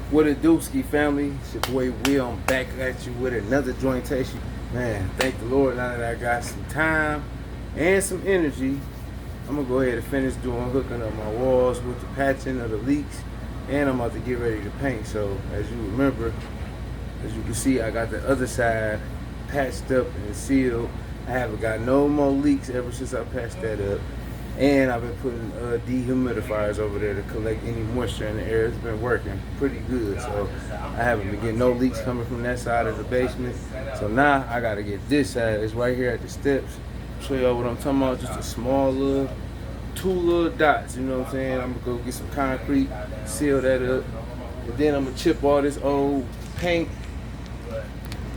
What it do, Ski family? It's your boy Will. I'm back at you with another jointation. Man, thank the Lord now that I got some time and some energy. I'm gonna go ahead and finish hooking up my walls with the patching of the leaks, and I'm about to get ready to paint. So as you remember, as you can see, I got the other side patched up and sealed. I haven't got no more leaks ever since I patched that up. And I've been putting dehumidifiers over there to collect any moisture in the air. It's been working pretty good. So I haven't been getting no leaks coming from that side of the basement. So now I gotta get this side. It's right here at the steps. Show y'all what I'm talking about. Just a small little, two little dots, you know what I'm saying? I'm gonna go get some concrete, seal that up. And then I'm gonna chip all this old paint,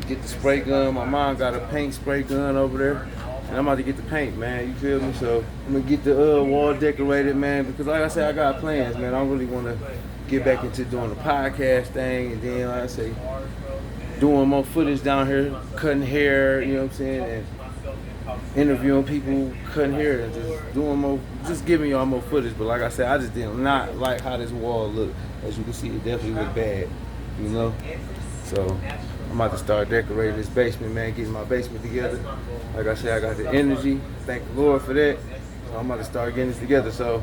get the spray gun. My mom got a paint spray gun over there. And I'm about to get the paint, man, you feel me? So I'm gonna get the wall decorated, man, because like I said, I got plans, man. I really wanna get back into doing the podcast thing, and then, like I say, doing more footage down here, cutting hair, you know what I'm saying, and interviewing people, cutting hair, and just doing more, just giving y'all more footage. But like I said, I just did not like how this wall looked. As you can see, it definitely looked bad, you know? So I'm about to start decorating this basement, man, getting my basement together. Like I said, I got the energy. Thank the Lord for that. So I'm about to start getting this together. So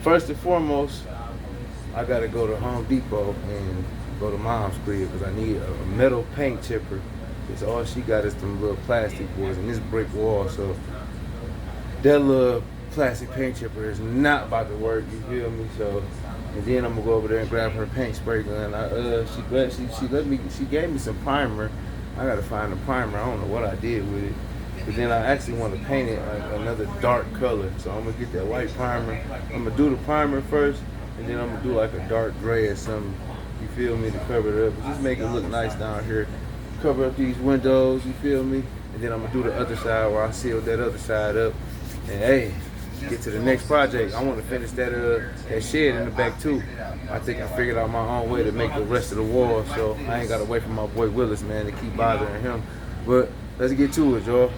first and foremost, I got to go to Home Depot and go to Mom's crib because I need a metal paint chipper. Because all she got is them little plastic boards and this brick wall. So that little plastic paint chipper is not about to work, you feel me? So, and then I'm gonna go over there and grab her paint spray gun. She gave me some primer. I gotta find the primer. I don't know what I did with it. But then I actually want to paint it like another dark color. So I'm gonna get that white primer. I'm gonna do the primer first, and then I'm gonna do like a dark gray or something. You feel me, to cover it up. But just make it look nice down here. Cover up these windows, you feel me? And then I'm gonna do the other side where I sealed that other side up. And hey, get to the next project. I want to finish that shed in the back too. I think I figured out my own way to make the rest of the wall, so I ain't got to wait for my boy Willis, man, to keep bothering him. But let's get to it, y'all.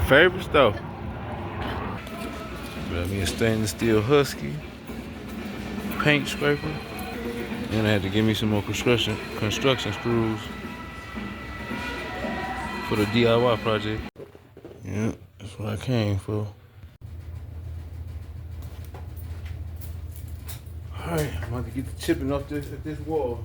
Favorite stuff. Got me a stainless steel Husky paint scraper, and I had to give me some more construction screws for the DIY project. Yeah, that's what I came for. Alright, I'm about to get the chipping off this wall.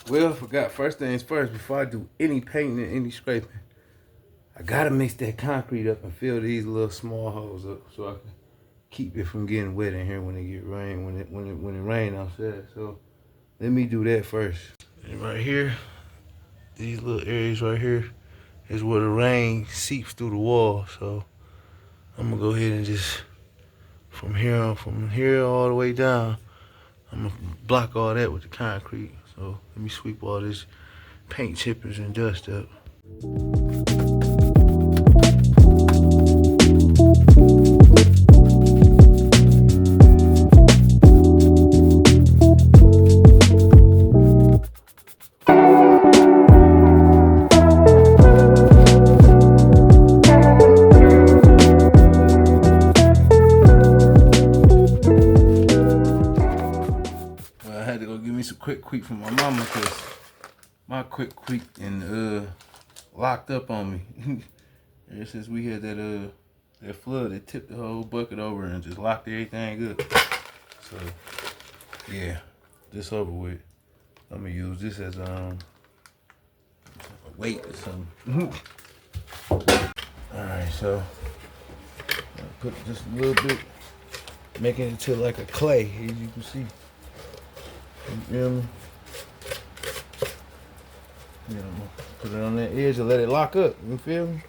Well, I forgot. First things first, before I do any painting and any scraping, I gotta mix that concrete up and fill these little small holes up so I can keep it from getting wet in here when it get rain, when it rain outside. So let me do that first. And right here, these little areas right here is where the rain seeps through the wall. So I'm gonna go ahead and just from here all the way down, I'm gonna block all that with the concrete. So let me sweep all this paint chippers and dust up. quick quick from my mama because my quick quick and locked up on me. Ever since we had that flood, it tipped the whole bucket over and just locked everything up. So yeah, this over with. I'm gonna use this as a weight or something. Alright, so I'll put just a little bit, making it into like a clay, as you can see. You feel me? You know, put it on that edge and let it lock up. You feel me?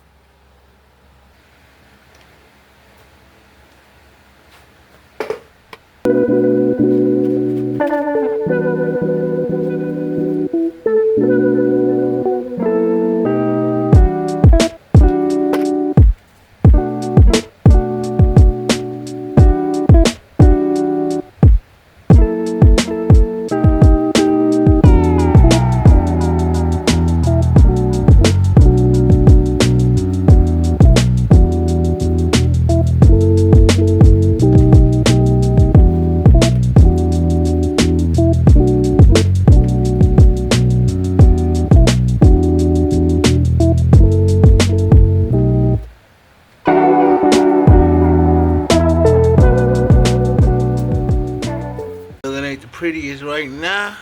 Prettiest right now,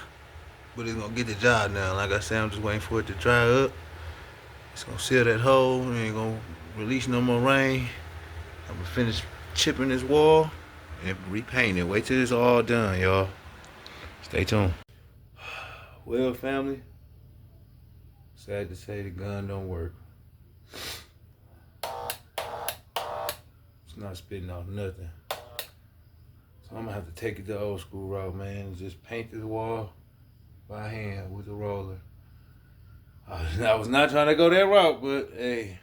but it's gonna get the job done. Like I said, I'm just waiting for it to dry up. It's gonna seal that hole. It ain't gonna release no more rain. I'm gonna finish chipping this wall and repaint it. Wait till it's all done, y'all. Stay tuned. Well, family, sad to say the gun don't work. It's not spitting off nothing. So I'm gonna have to take it the old school route, man, and just paint this wall by hand with a roller. I was not trying to go that route, but hey,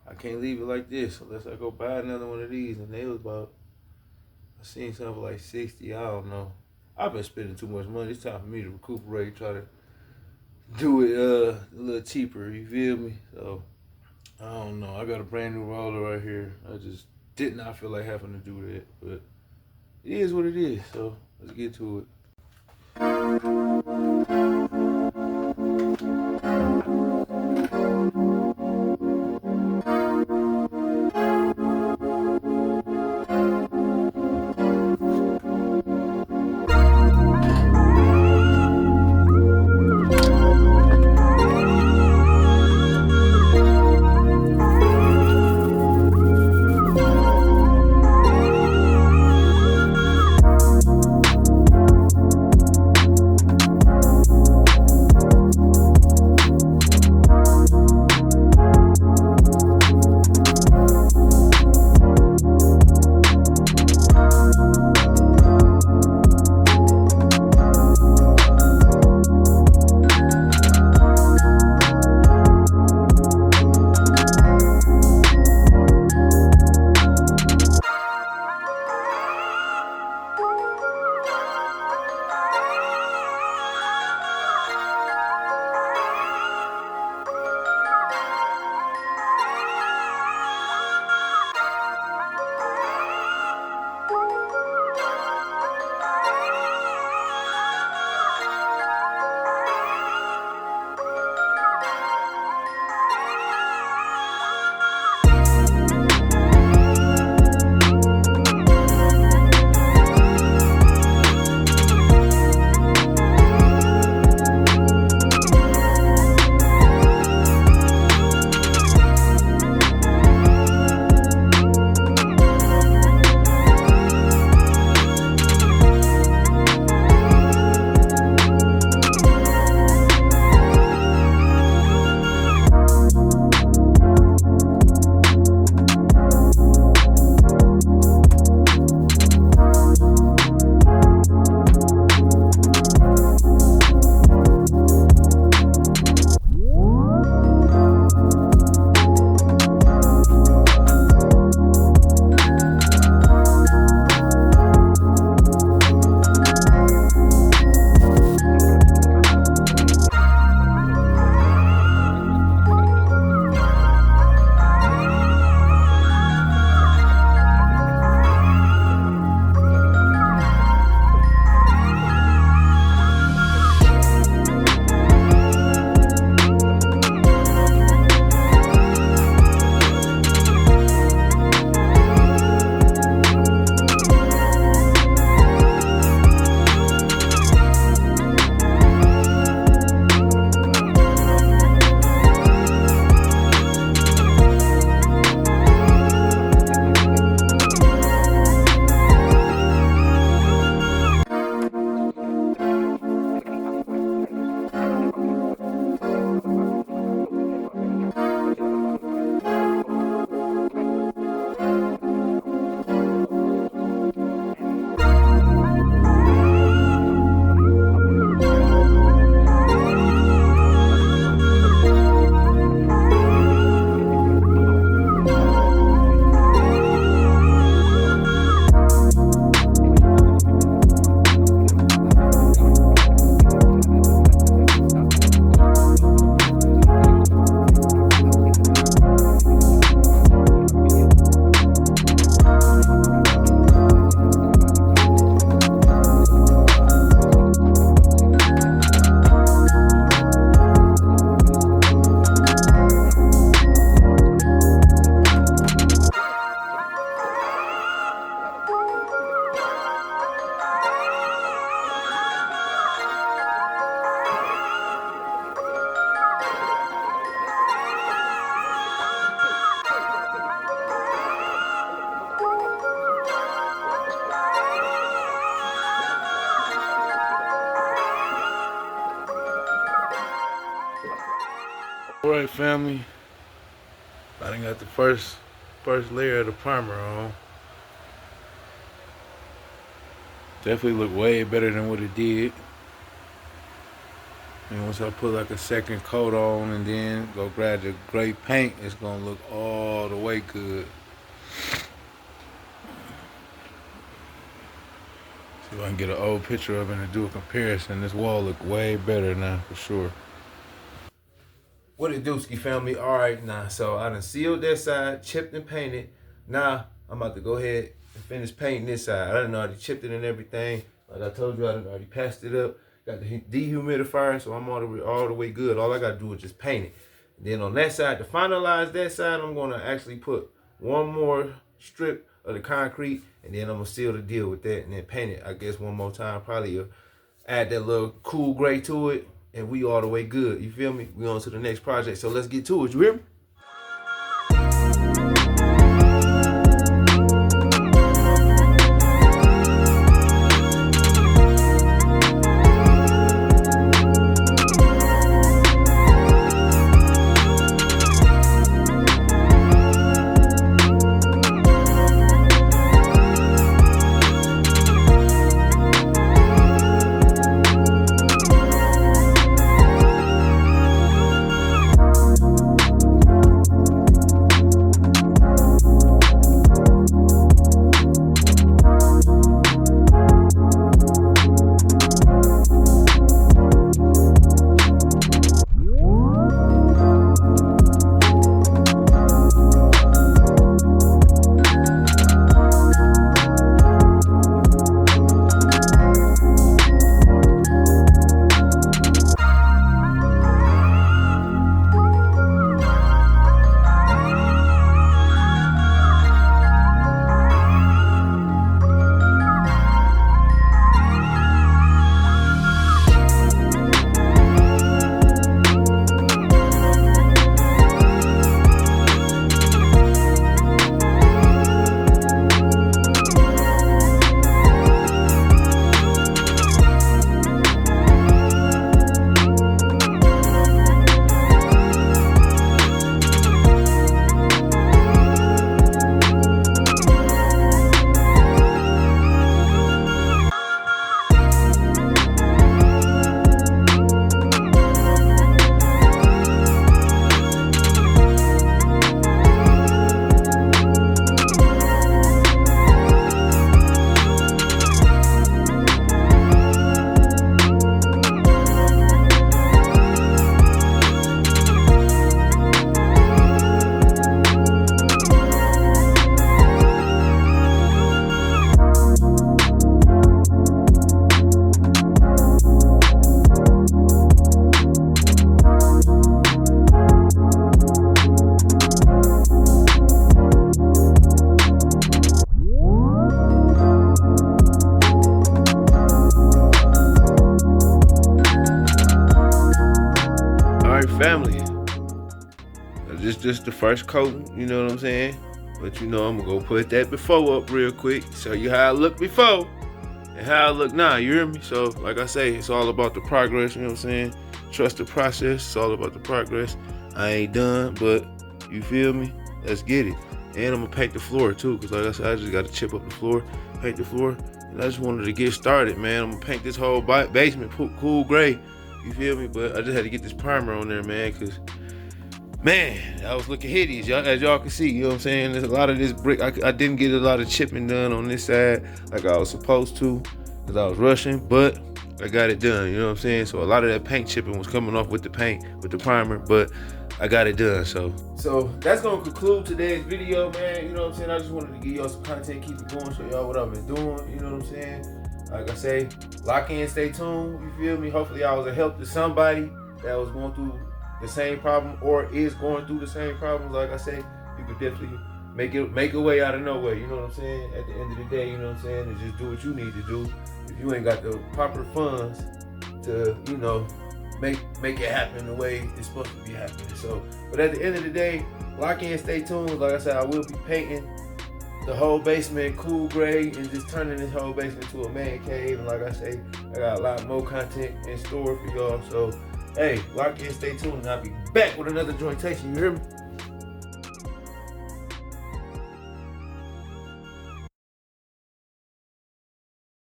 I can't leave it like this unless I go buy another one of these. And they was about, I seen something like 60, I don't know. I've been spending too much money. It's time for me to recuperate, try to do it a little cheaper, you feel me? So, I don't know. I got a brand new roller right here. I just did not feel like having to do that, but it is what it is, so let's get to it. All right, family. I done got the first layer of the primer on. Definitely look way better than what it did. And once I put like a second coat on and then go grab the gray paint, it's gonna look all the way good. See if I can get an old picture of it and do a comparison. This wall look way better now for sure. What it do, Ski family? All right, now, so I done sealed that side, chipped and painted. Now, I'm about to go ahead and finish painting this side. I done already chipped it and everything. Like I told you, I done already passed it up. Got the dehumidifier, so I'm all the way good. All I gotta do is just paint it. And then on that side, to finalize that side, I'm gonna actually put one more strip of the concrete, and then I'm gonna seal the deal with that and then paint it, I guess, one more time. Probably add that little cool gray to it. And we all the way good, you feel me? We on to the next project, so let's get to it, you hear me? Family, just the first coating, you know what I'm saying? But you know I'm gonna go put that before up real quick, show you how I look before and how I look now, you hear me? So like I say, it's all about the progress, you know what I'm saying? Trust the process, it's all about the progress. I ain't done, but you feel me? Let's get it. And I'm gonna paint the floor too, cause like I said, I just gotta chip up the floor, paint the floor, and I just wanted to get started, man. I'm gonna paint this whole basement cool gray. You feel me? But I just had to get this primer on there, man, because, man, I was looking hideous, as y'all can see, you know what I'm saying? There's a lot of this brick. I didn't get a lot of chipping done on this side like I was supposed to because I was rushing, but I got it done, you know what I'm saying? So a lot of that paint chipping was coming off with the paint, with the primer, but I got it done, so that's gonna conclude today's video, man. You know what I'm saying? I just wanted to give y'all some content, keep it going, show y'all what I've been doing, you know what I'm saying? Like I say, lock in, stay tuned, you feel me? Hopefully I was a help to somebody that was going through the same problem or is going through the same problems. Like I say, you could definitely make a way out of no way, you know what I'm saying? At the end of the day, you know what I'm saying? And just do what you need to do. If you ain't got the proper funds to, you know, make it happen the way it's supposed to be happening. So, but at the end of the day, lock in, stay tuned. Like I said, I will be painting the whole basement cool gray and just turning this whole basement to a man cave. And like I say, I got a lot more content in store for y'all. So Hey, lock in, stay tuned, and I'll be back with another jointation. You hear me?